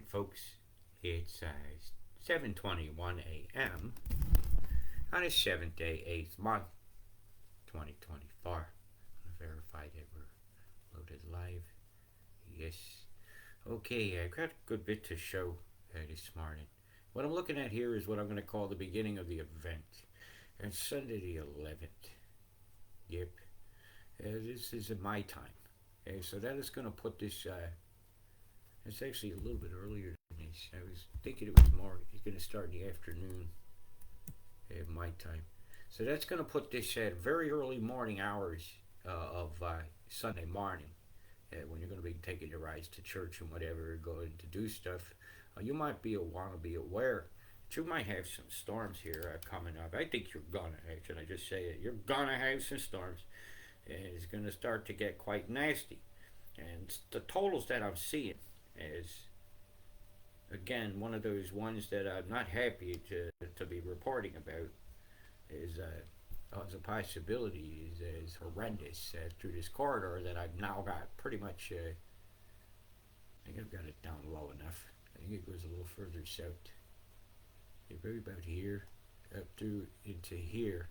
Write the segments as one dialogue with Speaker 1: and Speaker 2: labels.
Speaker 1: morning, folks. It's 7:21 a.m. on the 7th day, 8th month, 2024. I'm going to verify that we're loaded live. Yes. Okay, I've got a good bit to show this morning. What I'm looking at here is what I'm going to call the beginning of the event. And Sunday the 11th. Yep. This is at my time. So that is going to put this... it's actually a little bit earlier than this. I was thinking it was more... It's going to start in the afternoon at my time. So that's going to put this at very early morning hours of Sunday morning. When you're going to be taking your rides to church and whatever, going to do stuff, you might want to be aware that you might have some storms here coming up. I think you're going to, should I just say it? You're going to have some storms. And it's going to start to get quite nasty. And the totals that I'm seeing is, again, one of those ones that I'm not happy to be reporting about is as a possibility is horrendous through this corridor that I've now got pretty much. I think I've got it down low enough. I think it goes a little further south. Maybe about here, up through into here.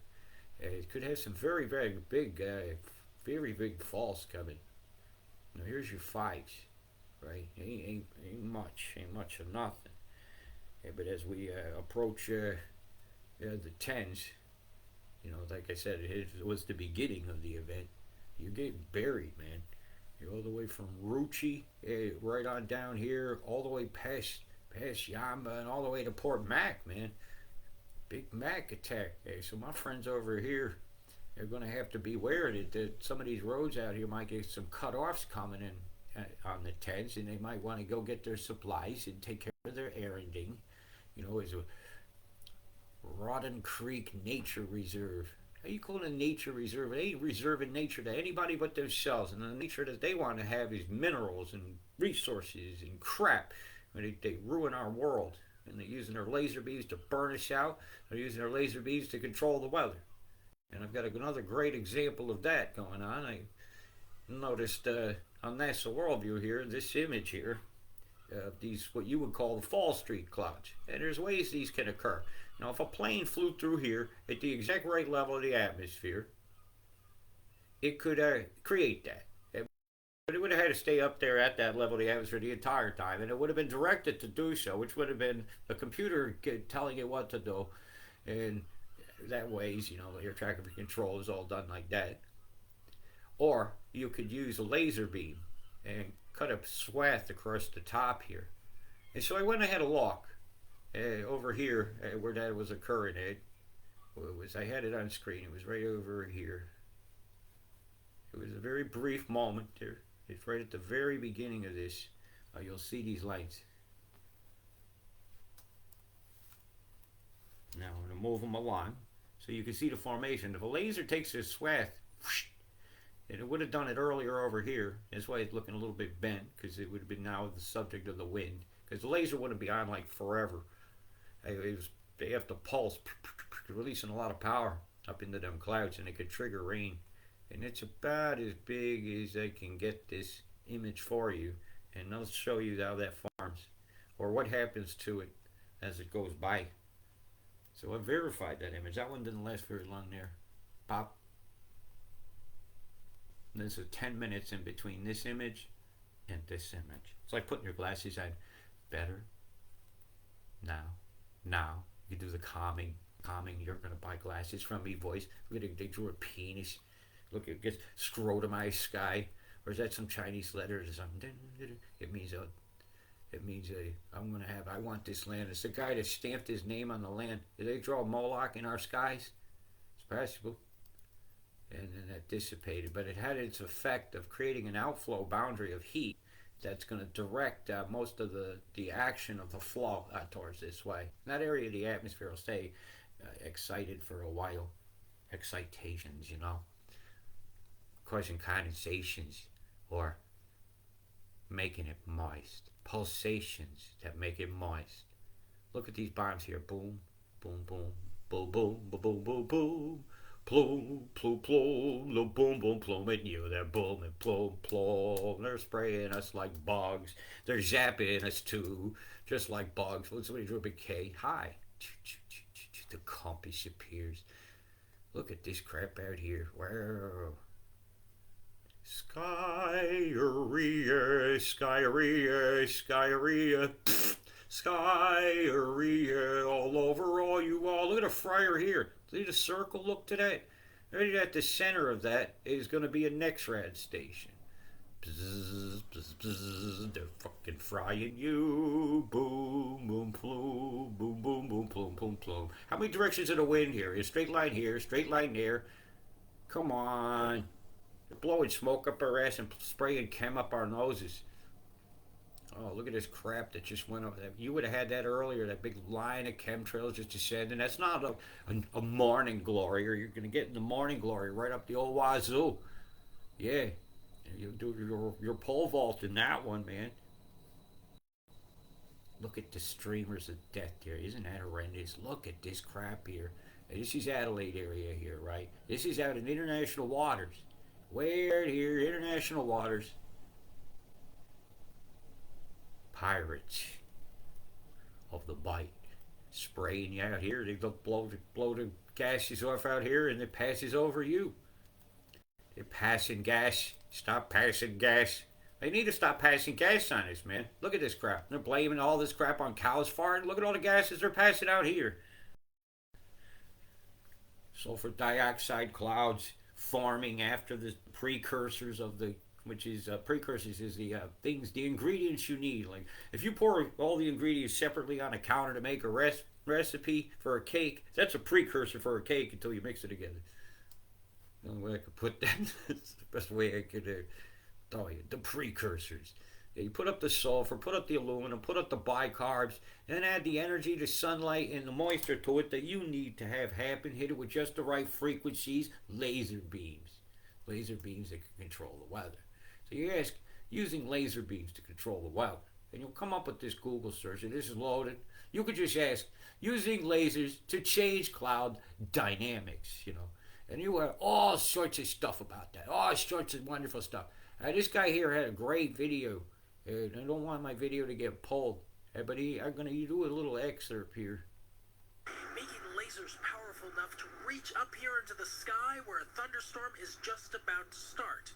Speaker 1: It could have some very, very big falls coming. Now here's your fives, right? Ain't much of nothing. But as we approach the tens, like I said, it was the beginning of the event. You get buried, man. You're all the way from Ruchi, right on down here, all the way past Yamba, and all the way to Port Mac, man. Big Mac attack. So my friends over here are going to have to beware that some of these roads out here might get some cut-offs coming in on the tens, and they might want to go get their supplies and take care of their erranding. As a Rodden Creek Nature Reserve. How you call it a nature reserve? It ain't reserving nature to anybody but themselves, and the nature that they want to have is minerals and resources and crap. They ruin our world. And they're using their laser beams to burn us out. They're using their laser beams to control the weather. And I've got another great example of that going on. I noticed on NASA Worldview here, this image here, these what you would call the fall street clouds. And there's ways these can occur. Now, if a plane flew through here at the exact right level of the atmosphere, it could create that. But it would have had to stay up there at that level of the atmosphere the entire time, and it would have been directed to do so, which would have been a computer telling it what to do. And that ways, air traffic control is all done like that. Or you could use a laser beam and cut a swath across the top here. And so I went ahead and looked over here where that was occurring at. I had it on screen. It was right over here. It was a very brief moment there. It's right at the very beginning of this. You'll see these lights. Now I'm going to move them along so you can see the formation. If a laser takes this swath, and it would have done it earlier over here. That's why it's looking a little bit bent, because it would have been now the subject of the wind. Because the laser wouldn't be on like forever. They have to pulse, releasing a lot of power up into them clouds, and it could trigger rain. And it's about as big as I can get this image for you. And I'll show you how that forms, or what happens to it as it goes by. So I verified that image. That one didn't last very long there. Pop. And there's 10 minutes in between this image and this image. It's like putting your glasses on. Better. Now. You do the calming. You're going to buy glasses from me voice. Look at it. They drew a penis. Look, it gets scrotumized sky. Or is that some Chinese letters or something? It means I want this land. It's the guy that stamped his name on the land. Did they draw Moloch in our skies? It's possible. And then that dissipated. But it had its effect of creating an outflow boundary of heat that's going to direct most of the action of the flow towards this way. That area of the atmosphere will stay excited for a while. Excitations, causing condensations or making it moist. Pulsations that make it moist. Look at these bombs here. Boom, boom, boom, boom, boom, boom, boom, boom, boom. Plume, plume, plume, the boom, boom, plume, and you, they're booming, plume, plume. They're spraying us like bugs. They're zapping us too, just like bugs. When somebody drew a big K, hi. The compass appears. Look at this crap out here. Wow. Skyeria, skyeria, skyeria. Skyeria all over all you all. Look at a fryer here. See the circle? Look to that. Right at the center of that is going to be a Nexrad station. Bzz, bzz, bzz, they're fucking frying you. Boom, boom, plume. Boom, boom, boom, plume, plume, plume. How many directions of the wind here? A straight line here, straight line there. Come on. They're blowing smoke up our ass and spraying chem up our noses. Oh, look at this crap that just went over there. You would have had that earlier, that big line of chemtrails just descending. That's not a morning glory, or you're going to get in the morning glory right up the old wazoo. Yeah, you do your pole vault in that one, man. Look at the streamers of death here. Isn't that horrendous? Look at this crap here. This is Adelaide area here, right? This is out in international waters. Way out here, international waters. Pirates of the Bight spraying you out here. They blow the gases off out here, and it passes over you. They're passing gas. Stop passing gas. They need to stop passing gas on us, man. Look at this crap. They're blaming all this crap on cows farting. Look at all the gases they're passing out here. Sulfur dioxide clouds forming after the precursors of the which is precursors is the things, the ingredients you need. Like if you pour all the ingredients separately on a counter to make a recipe for a cake, that's a precursor for a cake until you mix it together. The only way I could put that, that's the best way I could tell you. The precursors. Yeah, you put up the sulfur, put up the aluminum, put up the bicarbs, and add the energy, the sunlight, and the moisture to it that you need to have happen. Hit it with just the right frequencies. Laser beams. Laser beams that can control the weather. So you ask, using laser beams to control the weather, and you'll come up with this Google search, and this is loaded. You could just ask, using lasers to change cloud dynamics, and you have all sorts of stuff about that, all sorts of wonderful stuff. This guy here had a great video, and I don't want my video to get pulled, but I'm going to do a little excerpt here.
Speaker 2: Making lasers powerful enough to reach up here into the sky where a thunderstorm is just about to start.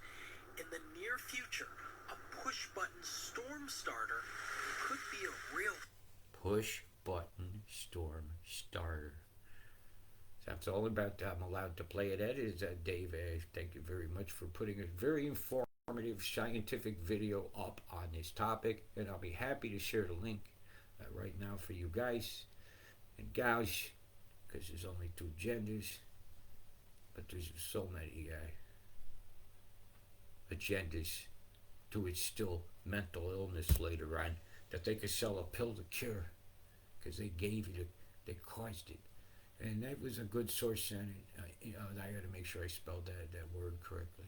Speaker 2: In the near future, a push-button storm starter could be a real...
Speaker 1: Push-button storm starter. That's all about I'm allowed to play it. That is Dave. Thank you very much for putting a very informative scientific video up on this topic, and I'll be happy to share the link right now for you guys and gals, because there's only two genders, but there's so many agendas to its still mental illness later on that they could sell a pill to cure because they gave it, they caused it. And that was a good source on it. I got to make sure I spelled that word correctly.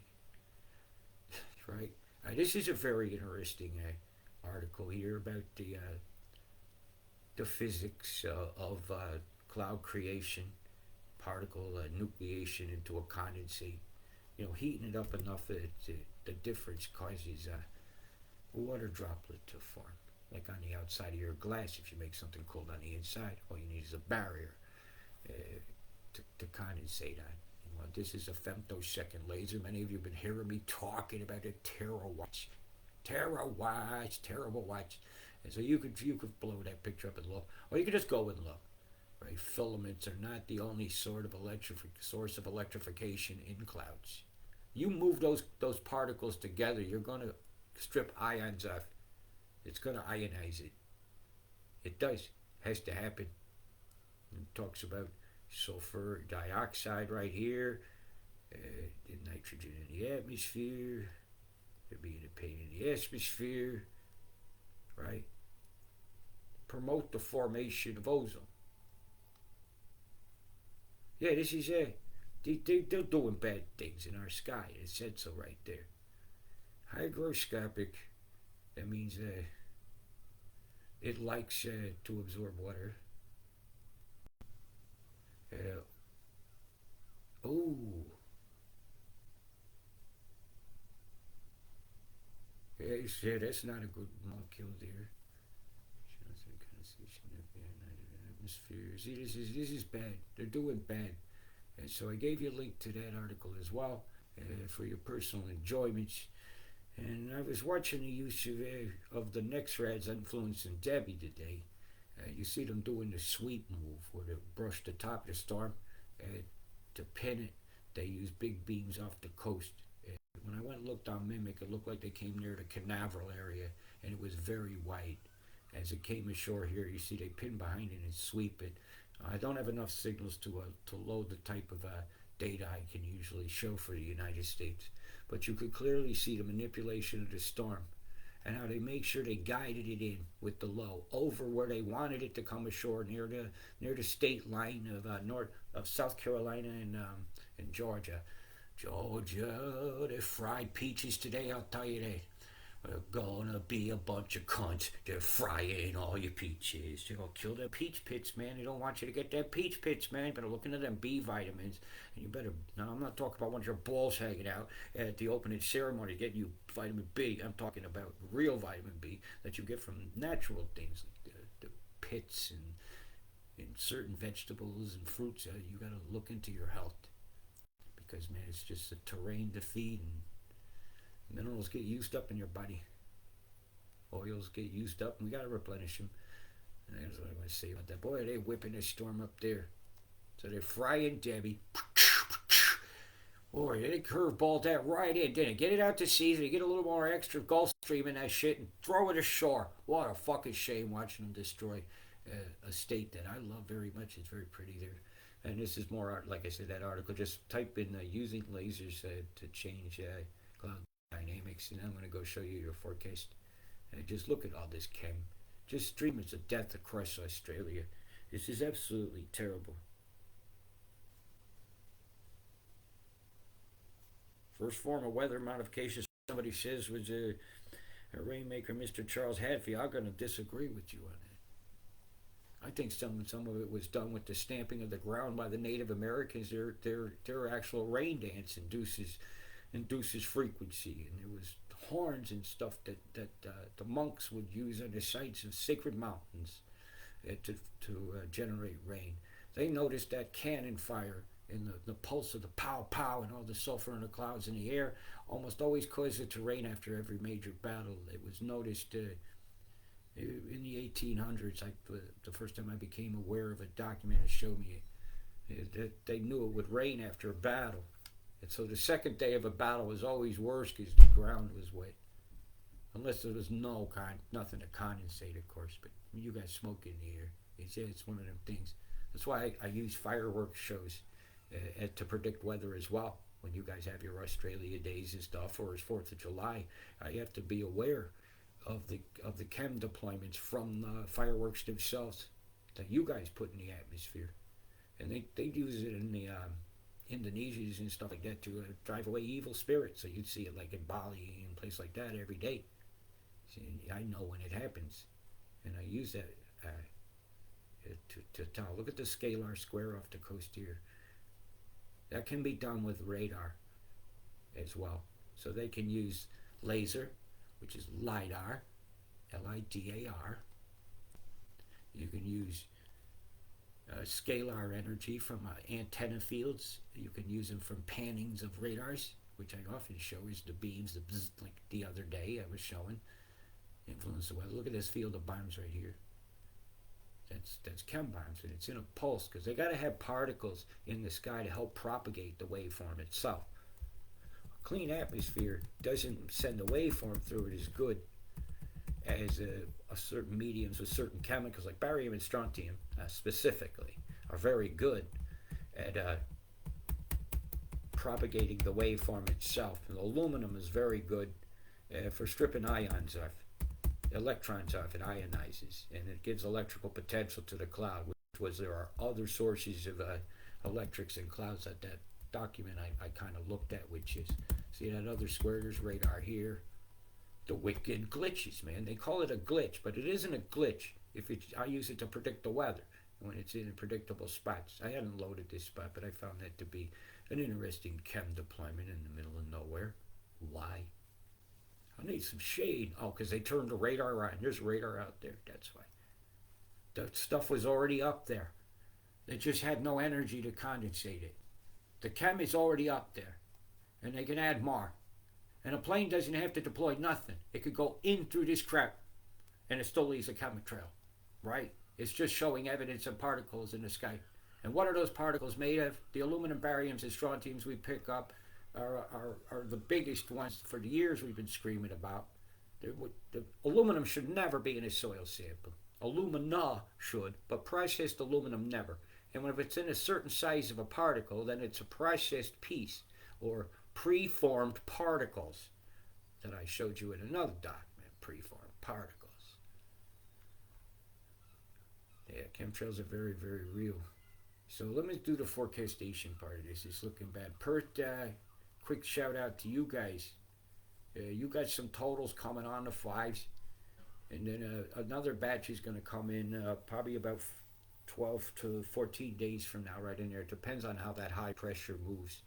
Speaker 1: Right? This is a very interesting article here about the physics of cloud creation, particle nucleation into a condensate. Heating it up enough that the difference causes a water droplet to form, like on the outside of your glass. If you make something cold on the inside, all you need is a barrier to condensate on. This is a femtosecond laser. Many of you have been hearing me talking about a terawatts, terrible watts. And so you could blow that picture up and look, or you could just go and look. Right? Filaments are not the only source of electrification in clouds. You move those particles together, you're going to strip ions off. It's going to ionize it. It does. Has to happen. It talks about sulfur dioxide right here, the nitrogen in the atmosphere, there being a pain in the atmosphere, right? Promote the formation of ozone. Yeah, this is they're doing bad things in our sky. It said so right there. Hygroscopic, that means it likes to absorb water. Oh, yeah, that's not a good molecule there. Atmosphere. See, this is bad. They're doing bad. And so I gave you a link to that article as well for your personal enjoyments. And I was watching the use of the NexRads influencing Debbie today. You see them doing the sweep move where they brush the top of the storm to pin it. They use big beams off the coast. When I went and looked on Mimic, it looked like they came near the Canaveral area, and it was very wide. As it came ashore here, you see they pin behind it and sweep it. I don't have enough signals to load the type of data I can usually show for the United States, but you could clearly see the manipulation of the storm and how they make sure they guided it in with the low over where they wanted it to come ashore near the state line of South Carolina and Georgia. Georgia, they fried peaches today, I'll tell you that. We're gonna be a bunch of cunts. They're frying all your peaches. They're gonna kill the peach pits, man. They don't want you to get that peach pits, man. You better look into them B vitamins. And you better, no, I'm not talking about when your balls hanging out at the opening ceremony getting you vitamin B. I'm talking about real vitamin B that you get from natural things like the pits and certain vegetables and fruits. You gotta look into your health because, man, it's just a terrain to feed and minerals get used up in your body. Oils get used up, and we gotta replenish them. And that's what I want to say about that. Boy, are they whipping this storm up there. So they're frying Debbie. Boy, they curveballed that right in, didn't it? Get it out to sea, so you get a little more extra Gulf Stream in that shit, and throw it ashore. What a fucking shame watching them destroy a state that I love very much. It's very pretty there. And this is more, like I said, that article. Just type in using lasers to change cloud dynamics, and I'm going to go show you your forecast. And just look at all this chem. Just streamers of death across Australia. This is absolutely terrible. First form of weather modification, somebody says, was a rainmaker, Mr. Charles Hadfield. I'm going to disagree with you on that. I think some of it was done with the stamping of the ground by the Native Americans. Their actual rain dance induces frequency, and there was horns and stuff that the monks would use on the sites of sacred mountains to generate rain. They noticed that cannon fire and the pulse of the pow pow and all the sulfur in the clouds in the air almost always caused it to rain after every major battle. It was noticed in the 1800s. The first time I became aware of a document that showed me that they knew it would rain after a battle. And so the second day of a battle was always worse because the ground was wet. Unless there was nothing to condensate, of course. But you guys smoke in the air. It's one of them things. That's why I use fireworks shows to predict weather as well. When you guys have your Australia days and stuff, or it's 4th of July, you have to be aware of the chem deployments from fireworks themselves that you guys put in the atmosphere. And they use it in the Indonesians and stuff like that to drive away evil spirits. So you'd see it like in Bali and places like that every day. See, I know when it happens, and I use that to tell. Look at the scalar square off the coast here. That can be done with radar as well. So they can use laser, which is LIDAR, LIDAR. You can use scalar energy from antenna fields. You can use them from pannings of radars, which I often show is the beams, the bzz, like the other day I was showing, influence the weather. Look at this field of bombs right here. That's chem bombs, and it's in a pulse because they got to have particles in the sky to help propagate the waveform itself. A clean atmosphere doesn't send the waveform through it as good as a certain mediums with certain chemicals like barium and strontium specifically are very good at propagating the waveform itself. And aluminum is very good for stripping ions off, electrons off. It ionizes, and it gives electrical potential to the cloud, which was there are other sources of electrics in clouds that document I kind of looked at, which is, see that other square, there's radar here. The wicked glitches, man. They call it a glitch, but it isn't a glitch. I use it to predict the weather when it's in predictable spots. I hadn't loaded this spot, but I found that to be An interesting chem deployment in the middle of nowhere. Why? I need some shade. Oh, because they turned the radar on. There's radar out there. That's why. The stuff was already up there. They just had no energy to condensate it. The chem is already up there. And they can add more. And a plane doesn't have to deploy nothing. It could go in through this crap and it still leaves a chemtrail. Right? It's just showing evidence of particles in the sky. And what are those particles made of? The aluminum, bariums, and strontiums we pick up are the biggest ones for the years we've been screaming about. The aluminum should never be in a soil sample. Alumina should, but processed aluminum never. And when if it's in a certain size of a particle, then it's a processed piece or preformed particles that I showed you in another document. Preformed particles. Yeah, chemtrails are very, very real. So let me do the forecastation part of this. It's looking bad. Pert, quick shout out to you guys. You got some totals coming on the fives. And then another batch is going to come in probably about 12 to 14 days from now, right in there. It depends on how that high pressure moves.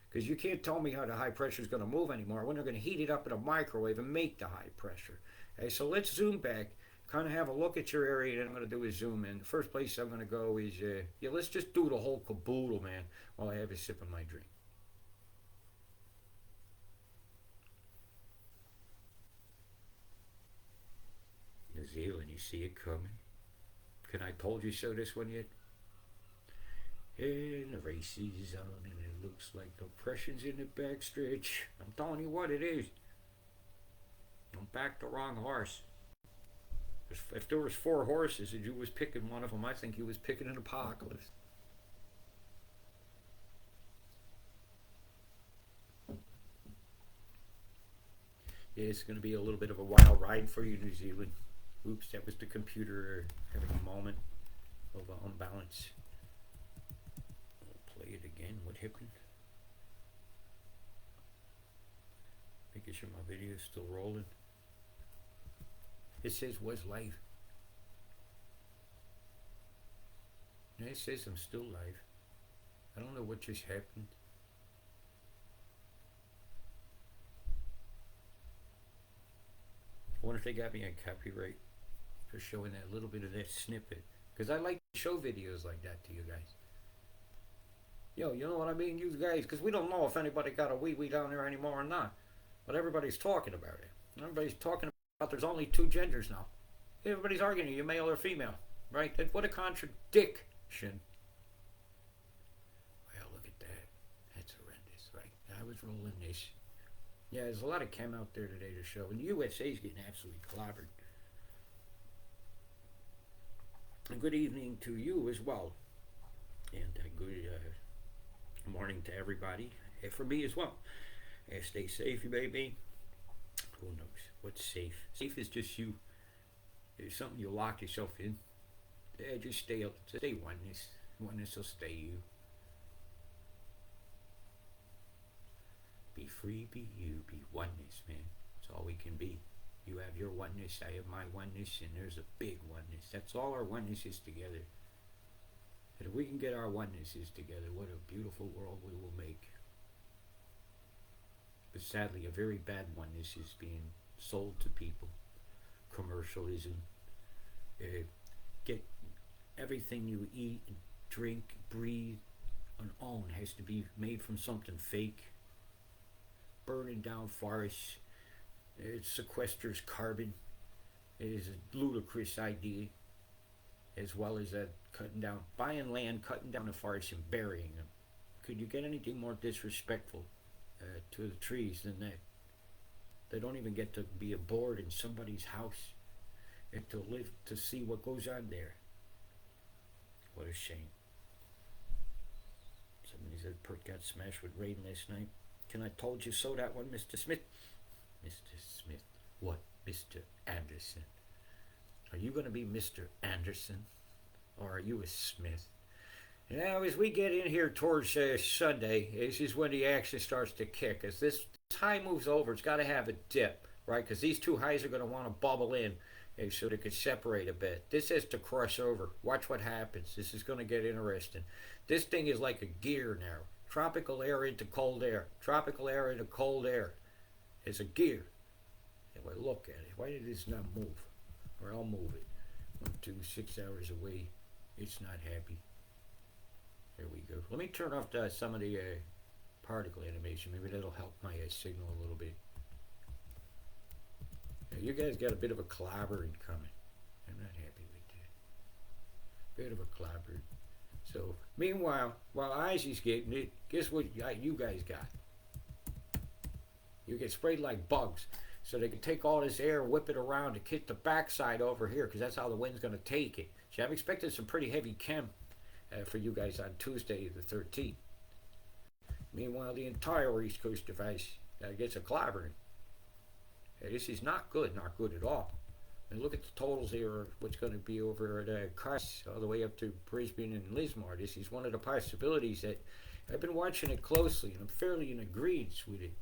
Speaker 1: Because you can't tell me how the high pressure is going to move anymore when they're going to heat it up in a microwave and make the high pressure. Okay, so let's zoom back, kind of have a look at your area, and I'm going to do is zoom in. The first place I'm going to go is, let's just do the whole caboodle, man, while I have a sip of my drink. New Zealand, you see it coming? Can I told you so this one yet? And the race is on, and it looks like the pressure's in the backstretch. I'm telling you what it is. Don't back the wrong horse. If there was 4 horses and you was picking one of them, I think you was picking an apocalypse. Yeah, it's going to be a little bit of a wild ride for you, New Zealand. Oops, that was the computer having a moment of unbalance. I'll play it again. What happened? Making sure my video is still rolling. It says was live. And it says I'm still live. I don't know what just happened. I wonder if they got me on copyright for showing that little bit of that snippet. Because I like to show videos like that to you guys. Yo, you know what I mean? You guys, because we don't know if anybody got a wee-wee down there anymore or not. But everybody's talking about it. Everybody's talking about there's only 2 genders now. Everybody's arguing, you male or female. Right? What a contradiction. Well, look at that. That's horrendous, right? I was rolling this. Yeah, there's a lot of chem out there today to show. And the USA's getting absolutely clobbered. And good evening to you as well. And good morning to everybody. And for me as well. And stay safe, you baby. Who knows? What's safe? Safe is just you. It's something you lock yourself in. Yeah, just stay oneness. Oneness will stay you. Be free, be you, be oneness, man. That's all we can be. You have your oneness, I have my oneness, and there's a big oneness. That's all our oneness is together. And if we can get our oneness together, what a beautiful world we will make. But sadly, a very bad oneness is being sold to people. Commercialism. Get everything you eat, drink, breathe, and own has to be made from something fake. Burning down forests. It sequesters carbon. It is a ludicrous idea. As well as buying land, cutting down the forests, and burying them. Could you get anything more disrespectful to the trees than that? They don't even get to be aboard in somebody's house and to live to see what goes on there. What a shame. Somebody said Pert got smashed with rain last night. Can I told you so that one, Mr. Smith? Mr. Smith. What? Mr. Anderson. Are you going to be Mr. Anderson? Or are you a Smith? Now, as we get in here towards Sunday, this is when the action starts to kick. As this high moves over, it's got to have a dip, right? Because these 2 highs are going to want to bubble in so they could separate a bit. This has to cross over. Watch what happens. This is going to get interesting. This thing is like a gear now. tropical air into cold air, tropical air into cold air. It's a gear. If I look at it, why did this not move? Or I'll move it. 1, 2, 6 hours away. It's not happy. There we go. Let me turn off some of the particle animation. Maybe that'll help my signal a little bit. Now, you guys got a bit of a clobbering coming. I'm not happy with that. Bit of a clobbering. So, meanwhile, while Izzy's getting it, guess what you guys got? You get sprayed like bugs. So they can take all this air and whip it around to hit the backside over here, because that's how the wind's going to take it. So I'm expecting some pretty heavy chem for you guys on Tuesday the 13th. Meanwhile, the entire East Coast device gets a clobbering. This is not good at all. And look at the totals here, what's going to be over at Carson, all the way up to Brisbane and Lismore. This is one of the possibilities that I've been watching it closely, and I'm fairly in agreement with it.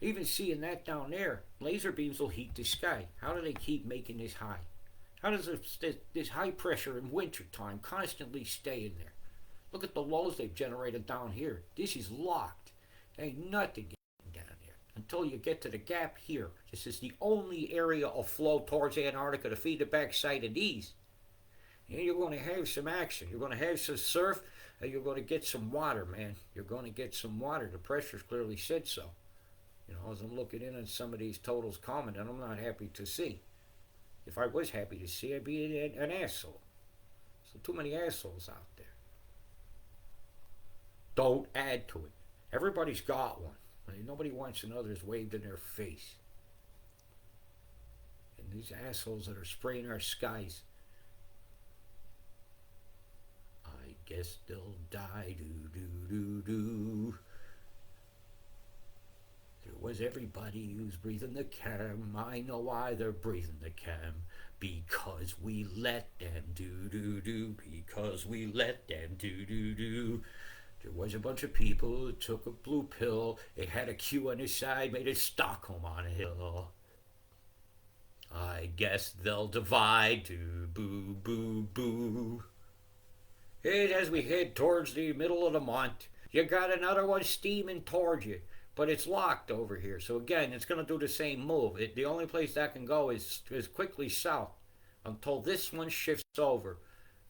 Speaker 1: Even seeing that down there, laser beams will heat the sky. How do they keep making this high? How does this high pressure in wintertime constantly stay in there? Look at the lows they've generated down here. This is locked. Ain't nothing getting down there until you get to the gap here. This is the only area of flow towards Antarctica to feed the backside of these. And you're going to have some action. You're going to have some surf, and you're going to get some water, man. You're going to get some water. The pressure's clearly said so. You know, as I'm looking in on some of these totals coming, and I'm not happy to see. If I was happy to see, I'd be an asshole. So too many assholes out there. Don't add to it. Everybody's got one. Nobody wants another's waved in their face. And these assholes that are spraying our skies, I guess they'll die. Do. There was everybody who's breathing the chem. I know why they're breathing the chem. Because we let them do. Because we let them do. There was a bunch of people who took a blue pill. It had a Q on his side, made it Stockholm on a hill. I guess they'll divide to boo. And as we head towards the middle of the month, you got another one steaming towards you. But it's locked over here. So again, it's going to do the same move. The only place that can go is quickly south until this one shifts over.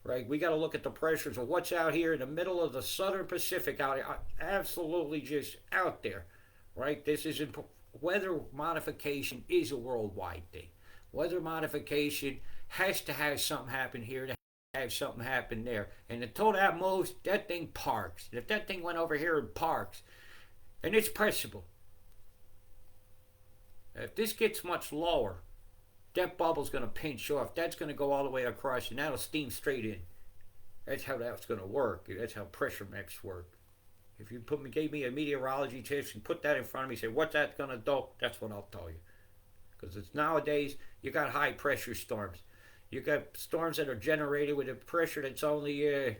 Speaker 1: Right? We got to look at the pressures of what's out here in the middle of the southern Pacific out here. Absolutely just out there. Right? This is weather modification is a worldwide thing. Weather modification has to have something happen here to have something happen there. And until that moves, that thing parks. And if that thing went over here and parks, and it's pressable. If this gets much lower, that bubble's going to pinch off. That's going to go all the way across, and that'll steam straight in. That's how that's going to work. That's how pressure maps work. If you gave me a meteorology test and put that in front of me and say, what's that going to do? That's what I'll tell you. Because it's nowadays, you got high pressure storms. You got storms that are generated with a pressure that's only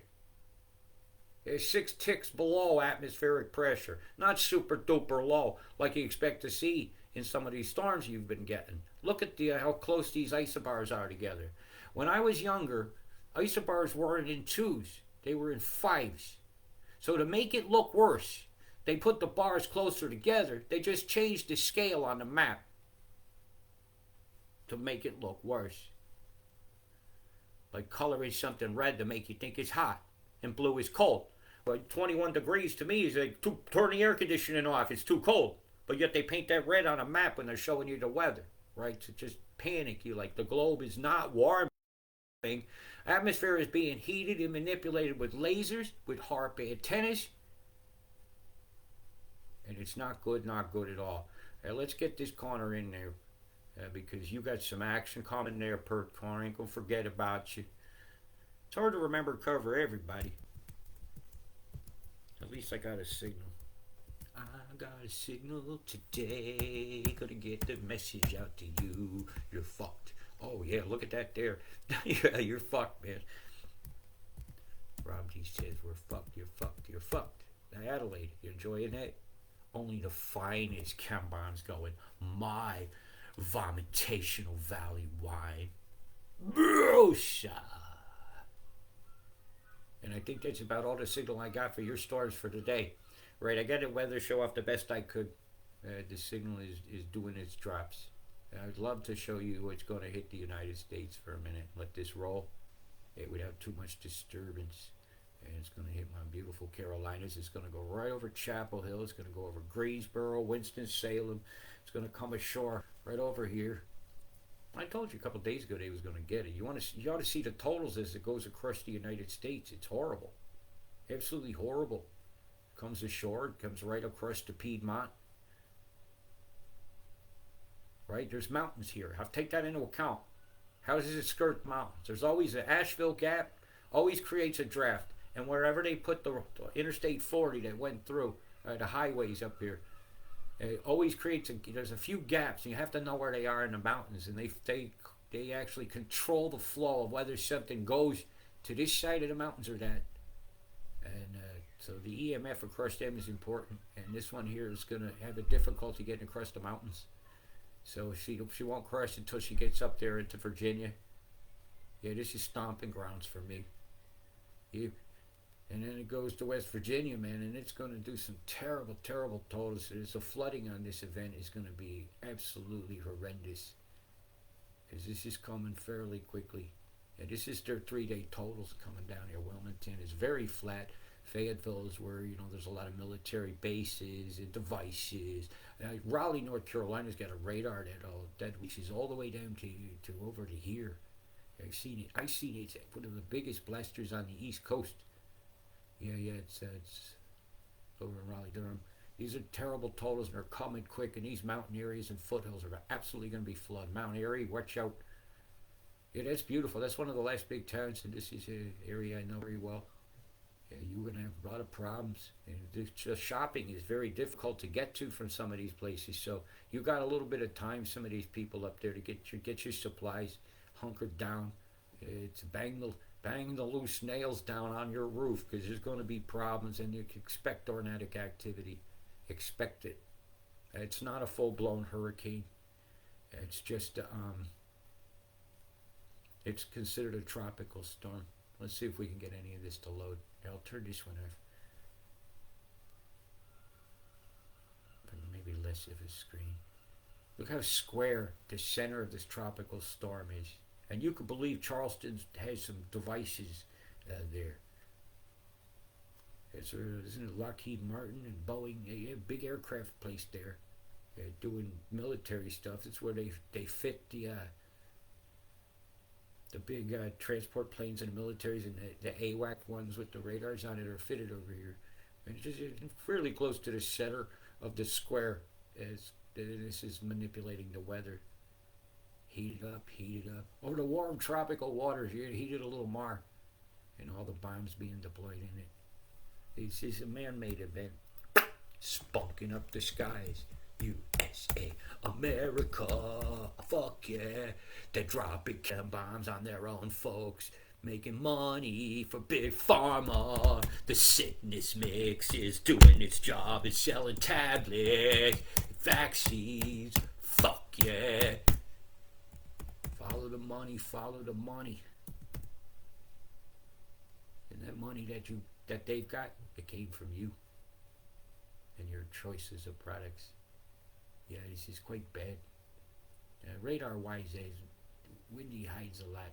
Speaker 1: 6 ticks below atmospheric pressure. Not super duper low like you expect to see in some of these storms you've been getting. Look at how close these isobars are together. When I was younger, isobars weren't in 2s. They were in 5s. So to make it look worse, they put the bars closer together. They just changed the scale on the map to make it look worse. Like coloring something red to make you think it's hot and blue is cold. But 21 degrees to me is like turn the air conditioning off. It's too cold. But yet they paint that red on a map when they're showing you the weather, right? To just panic you like the globe is not warming. Atmosphere is being heated and manipulated with lasers, with HAARP antennas. And it's not good at all. Let's get this corner in there because you got some action coming there, Perk Corner. Ain't gonna forget about you. It's hard to remember to cover everybody. At least I got a signal. I got a signal today. Gonna get the message out to you. You're fucked. Oh yeah, look at that there. Yeah, you're fucked, man. Rob G says we're fucked. You're fucked. You're fucked. Now Adelaide, you enjoying that? Only the finest chem bombs going. My vomitational valley wine. Brosha. And I think that's about all the signal I got for your stars for today. Right, I got the weather show off the best I could. The signal is doing its drops. I'd love to show you what's going to hit the United States for a minute. Let this roll. It would have too much disturbance. And it's going to hit my beautiful Carolinas. It's going to go right over Chapel Hill. It's going to go over Greensboro, Winston-Salem. It's going to come ashore right over here. I told you a couple of days ago they was going to get it. You ought to see the totals as it goes across the United States. It's horrible. Absolutely horrible. Comes ashore, comes right across to Piedmont. Right? There's mountains here. Have to take that into account. How does it skirt mountains? There's always an Asheville Gap, always creates a draft. And wherever they put the Interstate 40 that went through, the highways up here, it always creates there's a few gaps. And you have to know where they are in the mountains, and they actually control the flow of whether something goes to this side of the mountains or that. And so the EMF across them is important, and this one here is going to have a difficulty getting across the mountains. So she won't cross until she gets up there into Virginia. Yeah, this is stomping grounds for me. And then it goes to West Virginia, man, and it's going to do some terrible, terrible totals. The flooding on this event is going to be absolutely horrendous, because this is coming fairly quickly. And this is their 3-day totals coming down here. Wilmington is very flat. Fayetteville is where, there's a lot of military bases and devices. Raleigh, North Carolina's got a radar that reaches all the way down to over to here. I've seen it. It's one of the biggest blasters on the East Coast. Yeah, it's over in Raleigh, Durham. These are terrible totals, and they're coming quick, and these mountain areas and foothills are absolutely going to be flooded. Mount Airy, watch out. Yeah, that's beautiful. That's one of the last big towns, and this is an area I know very well. Yeah, you're going to have a lot of problems, and the shopping is very difficult to get to from some of these places. So you got a little bit of time, some of these people up there, to get your supplies hunkered down. It's bang the loose nails down on your roof, because there's going to be problems, and you can expect tornadic activity. Expect it. It's not a full-blown hurricane. It's just it's considered a tropical storm. Let's see if we can get any of this to load. I'll turn this one off. But maybe less of a screen. Look how square the center of this tropical storm is. And you can believe Charleston has some devices there. Isn't it Lockheed Martin and Boeing? They have big aircraft placed there. They're doing military stuff. It's where they fit the big transport planes and the militaries, and the AWAC ones with the radars on it are fitted over here. And it's just fairly close to the center of the square as this is manipulating the weather. Heat it up. Over the warm tropical waters here, heat it a little more. And all the bombs being deployed in it. This is a man-made event. Spunking up the skies. USA, America, fuck yeah. They're dropping chem bombs on their own folks, making money for big pharma. The sickness mix is doing its job. It's selling tablets, vaccines, fuck yeah. Follow the money, follow the money. And that money that they've got, it came from you and your choices of products. Yeah, this is quite bad. Radar-wise, windy hides a lot.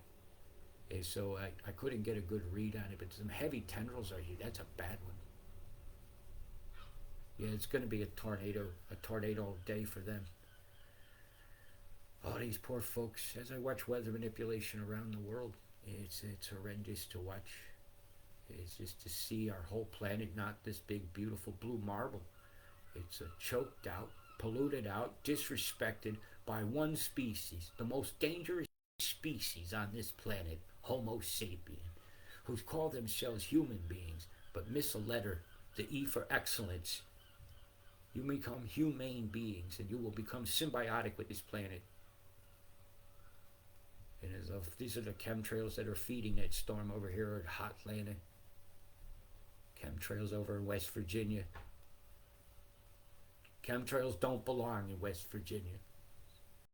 Speaker 1: So I couldn't get a good read on it, but some heavy tendrils are here. That's a bad one. Yeah, it's going to be a tornado day for them. Oh, these poor folks. As I watch weather manipulation around the world, it's horrendous to watch. It's just to see our whole planet, not this big, beautiful blue marble. It's choked out, polluted out, disrespected by one species, the most dangerous species on this planet, Homo sapien, who call themselves human beings, but miss a letter, the E for excellence. You become humane beings, and you will become symbiotic with this planet. And these are the chemtrails that are feeding that storm over here at Hotlanta. Chemtrails over in West Virginia. Chemtrails don't belong in West Virginia.